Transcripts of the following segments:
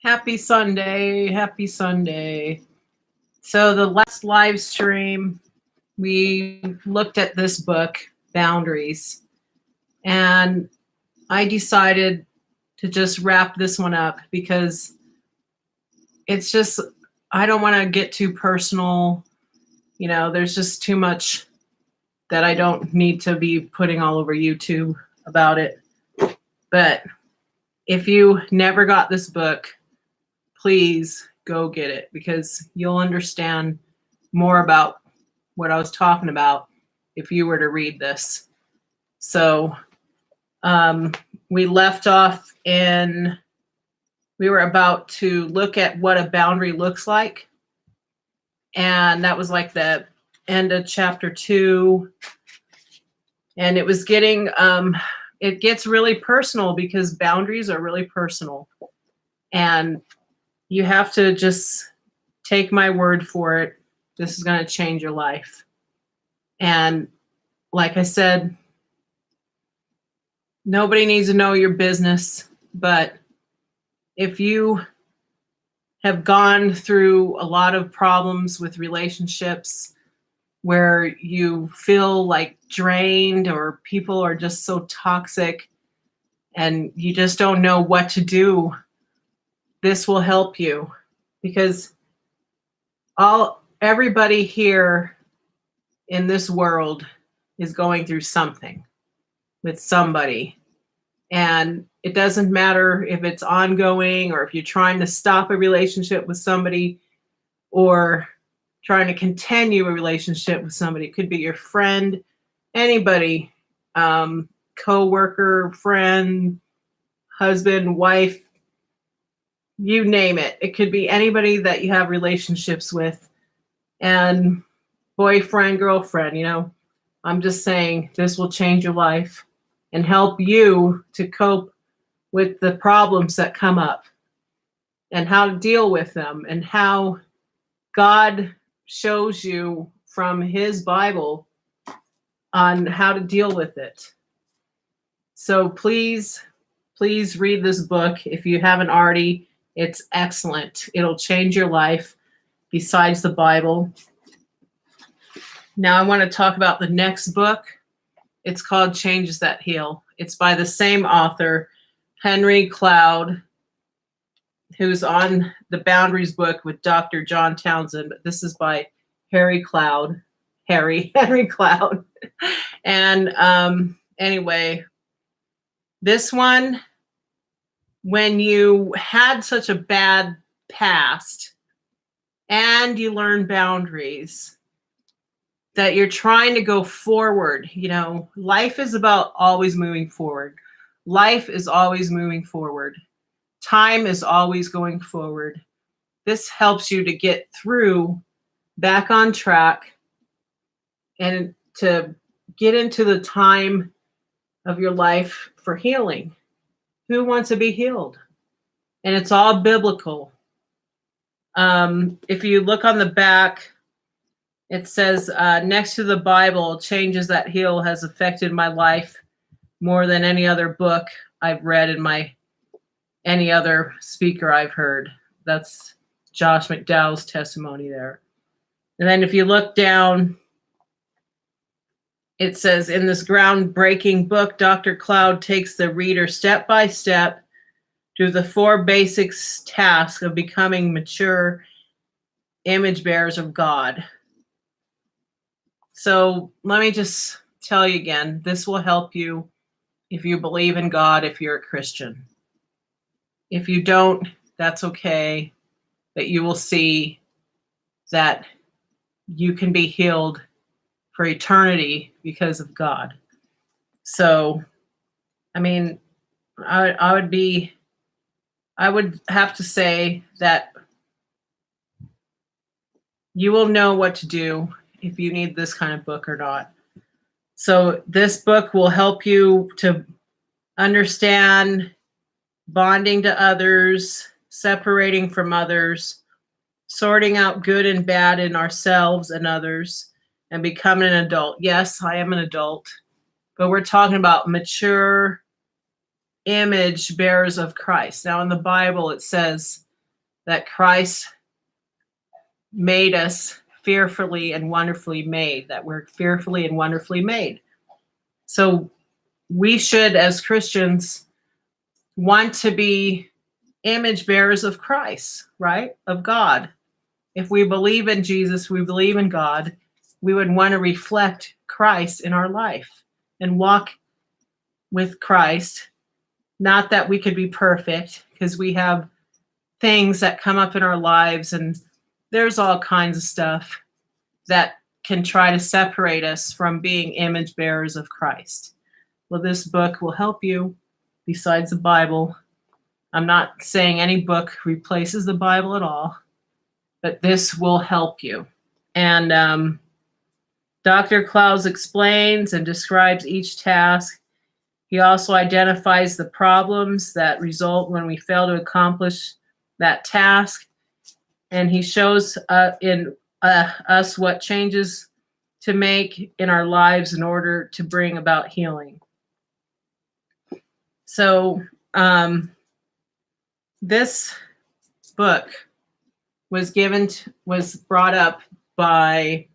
Happy Sunday. Happy Sunday. So, the last live stream, we looked at this book, Boundaries, and I decided to just wrap this one up because it's just, I don't want to get too personal. There's just too much that I don't need to be putting all over YouTube about it. But if you never got this book, please go get it because you'll understand more about what I was talking about if you were to read this. So we left off we were about to look at what a boundary looks like. And that was like the end of chapter 2. And it was it gets really personal because boundaries are really personal. And you have to just take my word for it. This is going to change your life. And like I said, nobody needs to know your business. But if you have gone through a lot of problems with relationships where you feel like drained or people are just so toxic and you just don't know what to do, this will help you because everybody here in this world is going through something with somebody. And it doesn't matter if it's ongoing or if you're trying to stop a relationship with somebody or trying to continue a relationship with somebody. It could be your friend, anybody, co-worker, friend, husband, wife, you name it. It could be anybody that you have relationships with, and boyfriend, girlfriend, I'm just saying this will change your life and help you to cope with the problems that come up and how to deal with them and how God shows you from his Bible on how to deal with it. So please read this book if you haven't already. It's excellent. It'll change your life besides the Bible. Now I want to talk about the next book. It's called Changes That Heal. It's by the same author, Henry Cloud, who's on the Boundaries book with Dr. John Townsend, but this is by Henry Cloud. And anyway, this one, when you had such a bad past and you learn boundaries, that you're trying to go forward. Life is about always moving forward. Life is always moving forward. Time is always going forward. This helps you to get through, back on track, and to get into the time of your life for healing. Who wants to be healed? And it's all biblical. If you look on the back, it says, next to the Bible, Changes That Heal has affected my life more than any other book I've read in any other speaker I've heard. That's Josh McDowell's testimony there. And then if you look down, it says, in this groundbreaking book, Dr. Cloud takes the reader step by step through the 4 basic tasks of becoming mature image bearers of God. So let me just tell you again, this will help you if you believe in God, if you're a Christian. If you don't, that's okay, but you will see that you can be healed for eternity because of God. So, I would have to say that you will know what to do if you need this kind of book or not. So this book will help you to understand bonding to others, separating from others, sorting out good and bad in ourselves and others, and becoming an adult. Yes, I am an adult, but we're talking about mature image bearers of Christ. Now in the Bible, it says that Christ made us fearfully and wonderfully made, that we're fearfully and wonderfully made. So we should, as Christians, want to be image bearers of Christ, right? Of God. If we believe in Jesus, we believe in God, we would want to reflect Christ in our life and walk with Christ. Not that we could be perfect, because we have things that come up in our lives, and there's all kinds of stuff that can try to separate us from being image bearers of Christ. Well, this book will help you. Besides the Bible, I'm not saying any book replaces the Bible at all, but this will help you. And Dr. Clowes explains and describes each task. He also identifies the problems that result when we fail to accomplish that task. And he shows in us what changes to make in our lives in order to bring about healing. So this book was brought up by,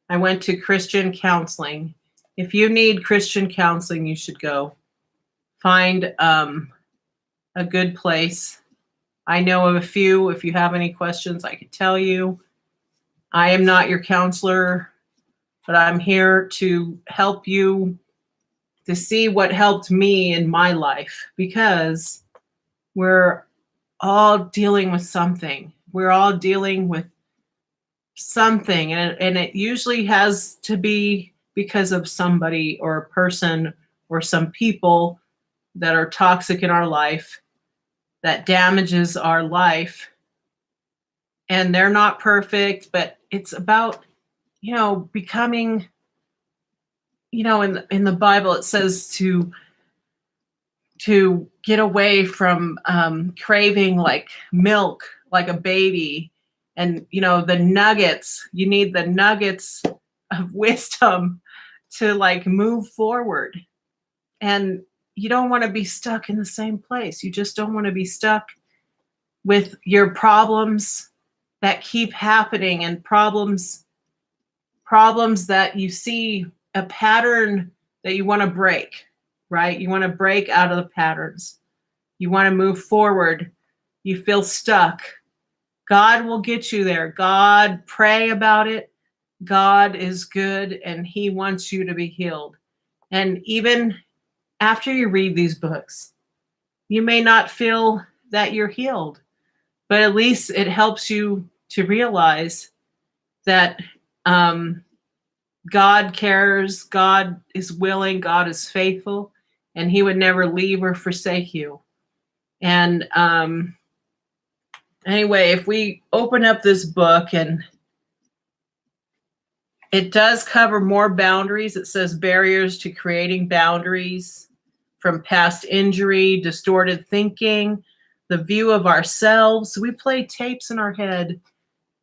I went to Christian counseling. If you need Christian counseling, you should go find a good place. I know of a few. If you have any questions, I could tell you. I am not your counselor, but I'm here to help you to see what helped me in my life, because we're all dealing with something. We're all dealing with something, and it usually has to be because of somebody or a person or some people that are toxic in our life, that damages our life. And they're not perfect, but it's about, becoming, in the Bible, it says to get away from craving like milk, like a baby. And, the nuggets, you need the nuggets of wisdom to like move forward. And you don't want to be stuck in the same place. You just don't want to be stuck with your problems that keep happening, and problems that you see a pattern that you want to break, right? You want to break out of the patterns. You want to move forward. You feel stuck. God will get you there. God, pray about it. God is good, and he wants you to be healed. And even after you read these books, you may not feel that you're healed, but at least it helps you to realize that God cares, God is willing, God is faithful, and he would never leave or forsake you. And anyway, if we open up this book, and it does cover more boundaries. It says barriers to creating boundaries, from past injury, distorted thinking, the view of ourselves. We play tapes in our head.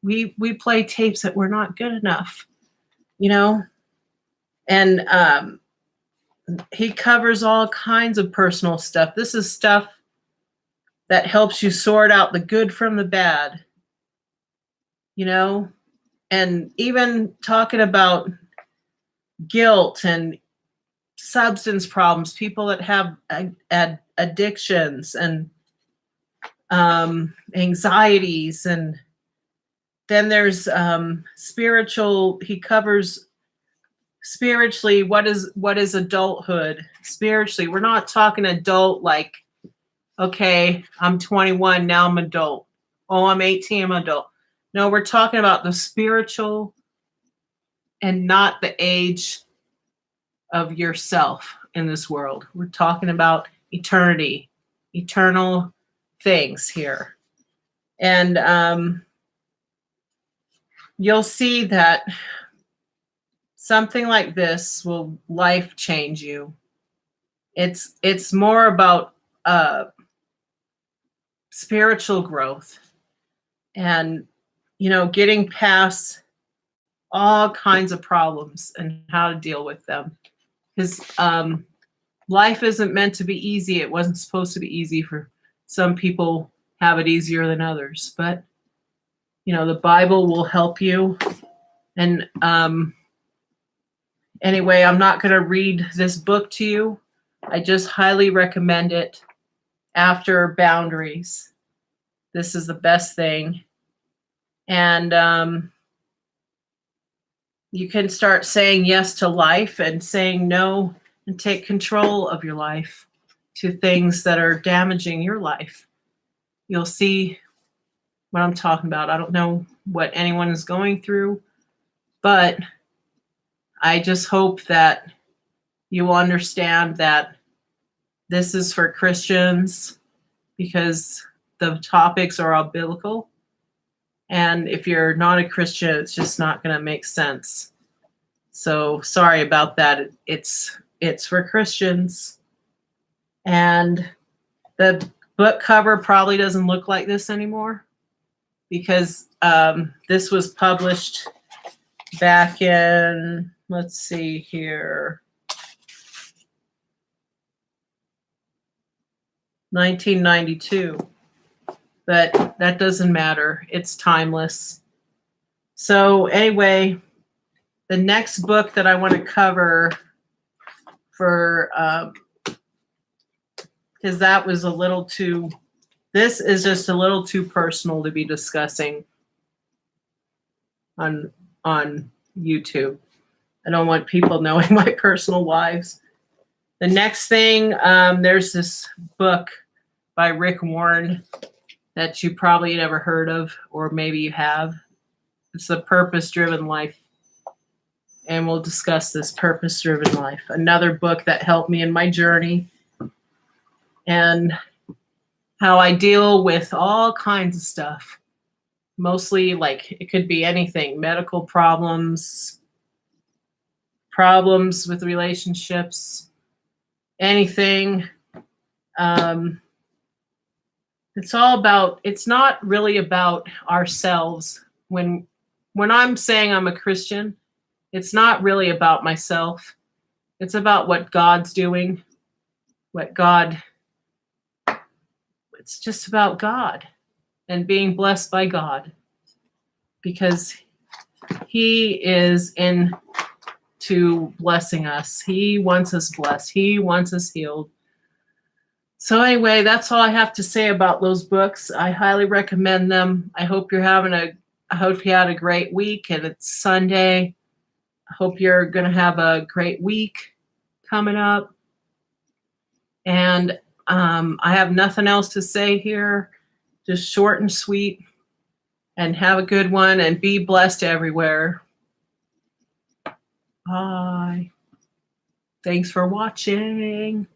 We play tapes that we're not good enough, And he covers all kinds of personal stuff. This is stuff that helps you sort out the good from the bad, and even talking about guilt and substance problems, people that have addictions and anxieties. And then there's spiritual. He covers spiritually what is adulthood. Spiritually, we're not talking adult like, okay, I'm 21, now I'm adult. Oh, I'm 18, I'm adult. No, we're talking about the spiritual and not the age of yourself in this world. We're talking about eternity, eternal things here. And you'll see that something like this will life change you. It's more about spiritual growth, and getting past all kinds of problems and how to deal with them. Because life isn't meant to be easy. It wasn't supposed to be easy. For some people have it easier than others, but The Bible will help you. And anyway, I'm not going to read this book to you. I just highly recommend it after Boundaries. This is the best thing. And you can start saying yes to life and saying no and take control of your life to things that are damaging your life. You'll see what I'm talking about. I don't know what anyone is going through, but I just hope that you will understand that this is for Christians because the topics are all biblical. And if you're not a Christian, it's just not going to make sense. So sorry about that. It's for Christians. And the book cover probably doesn't look like this anymore because this was published back in, let's see here, 1992. But that doesn't matter. It's timeless. So anyway, the next book that I want to cover for, because that was a little too, this is just a little too personal to be discussing on YouTube. I don't want people knowing my personal lives. The next thing, there's this book by Rick Warren that you probably never heard of, or maybe you have. It's The Purpose-Driven Life. And we'll discuss this Purpose-Driven Life. Another book that helped me in my journey and how I deal with all kinds of stuff. Mostly, like, it could be anything, medical problems with relationships, anything. It's not really about ourselves. When I'm saying I'm a Christian, it's not really about myself. It's about what God's doing, it's just about God and being blessed by God because He is into blessing us. He wants us blessed. He wants us healed. So anyway, that's all I have to say about those books. I highly recommend them. I hope you had a great week, and it's Sunday. I hope you're going to have a great week coming up. And I have nothing else to say here. Just short and sweet. And have a good one and be blessed everywhere. Bye. Thanks for watching.